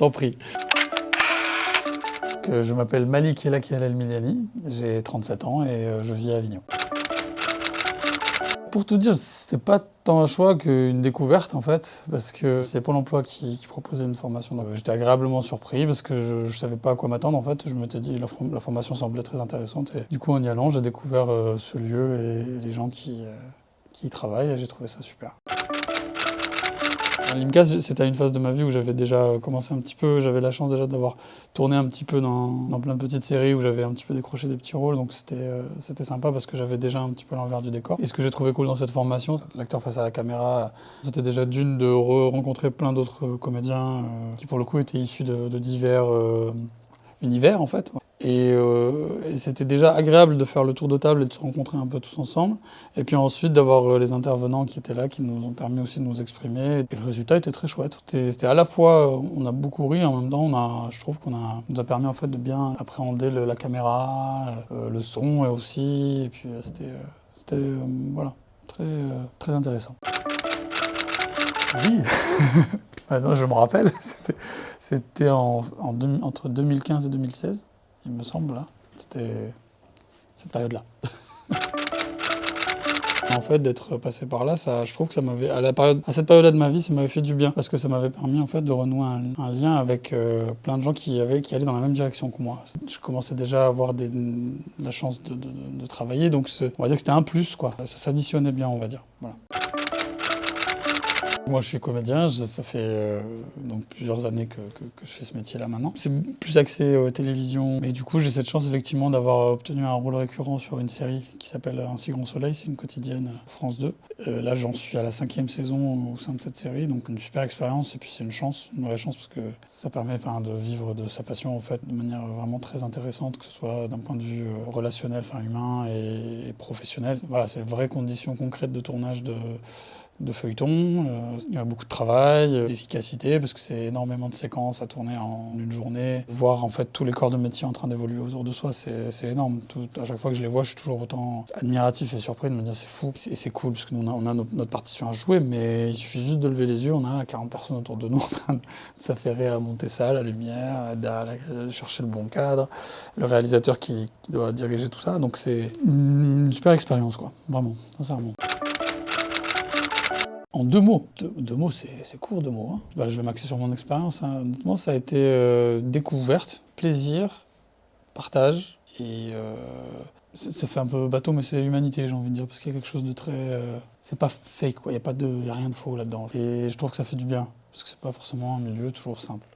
T'en prie. Je m'appelle Malik Elaki El Miliani, j'ai 37 ans et je vis à Avignon. Pour tout dire, c'est pas tant un choix qu'une découverte en fait, parce que c'est Pôle emploi qui proposait une formation. Donc j'étais agréablement surpris parce que je savais pas à quoi m'attendre en fait. Je m'étais dit la formation semblait très intéressante et du coup en y allant, j'ai découvert ce lieu et les gens qui y travaillent et j'ai trouvé ça super. Limcast, c'était à une phase de ma vie où j'avais déjà commencé un petit peu, j'avais la chance déjà d'avoir tourné un petit peu dans plein de petites séries où j'avais un petit peu décroché des petits rôles, donc c'était sympa parce que j'avais déjà un petit peu l'envers du décor. Et ce que j'ai trouvé cool dans cette formation, l'acteur face à la caméra, c'était déjà d'une de rencontrer plein d'autres comédiens qui pour le coup étaient issus de divers univers en fait. Et c'était déjà agréable de faire le tour de table et de se rencontrer un peu tous ensemble. Et puis ensuite d'avoir les intervenants qui étaient là, qui nous ont permis aussi de nous exprimer. Et le résultat était très chouette. C'était à la fois, on a beaucoup ri, en même temps, je trouve nous a permis en fait de bien appréhender la caméra, le son aussi. Et puis c'était voilà, très intéressant. Oui. Non, je me rappelle, c'était entre 2015 et 2016, il me semble, là. C'était cette période-là. En fait, d'être passé par là, je trouve que ça m'avait, à cette période-là de ma vie, ça m'avait fait du bien, parce que ça m'avait permis en fait de renouer un lien avec plein de gens qui allaient dans la même direction que moi. Je commençais déjà à avoir la chance de travailler, donc on va dire que c'était un plus, quoi. Ça s'additionnait bien, on va dire. Voilà. Moi, je suis comédien, ça fait donc plusieurs années que je fais ce métier-là maintenant. C'est plus axé télévision, mais du coup, j'ai cette chance effectivement d'avoir obtenu un rôle récurrent sur une série qui s'appelle Un si grand soleil, c'est une quotidienne France 2. Là, j'en suis à la 5e saison au sein de cette série, donc une super expérience et puis c'est une vraie chance parce que ça permet de vivre de sa passion en fait de manière vraiment très intéressante, que ce soit d'un point de vue relationnel, humain et professionnel. Voilà, c'est les vraies conditions concrètes de tournage de feuilleton, il y a beaucoup de travail, d'efficacité, parce que c'est énormément de séquences à tourner en une journée. Voir en fait tous les corps de métier en train d'évoluer autour de soi, c'est énorme. À chaque fois que je les vois, je suis toujours autant admiratif et surpris de me dire c'est fou. Et c'est cool, parce que nous on a notre partition à jouer, mais il suffit juste de lever les yeux, on a 40 personnes autour de nous en train de s'affairer à monter ça, la lumière, à chercher le bon cadre, le réalisateur qui doit diriger tout ça. Donc c'est une super expérience, quoi, vraiment, sincèrement. En 2 mots. 2 mots, c'est court, 2 mots. Hein. Je vais m'axer sur mon expérience. Hein. Honnêtement, ça a été découverte, plaisir, partage. Et ça fait un peu bateau, mais c'est humanité, j'ai envie de dire. Parce qu'il y a quelque chose de très... c'est pas fake, quoi. Il n'y a rien de faux là-dedans. Et je trouve que ça fait du bien. Parce que c'est pas forcément un milieu toujours simple.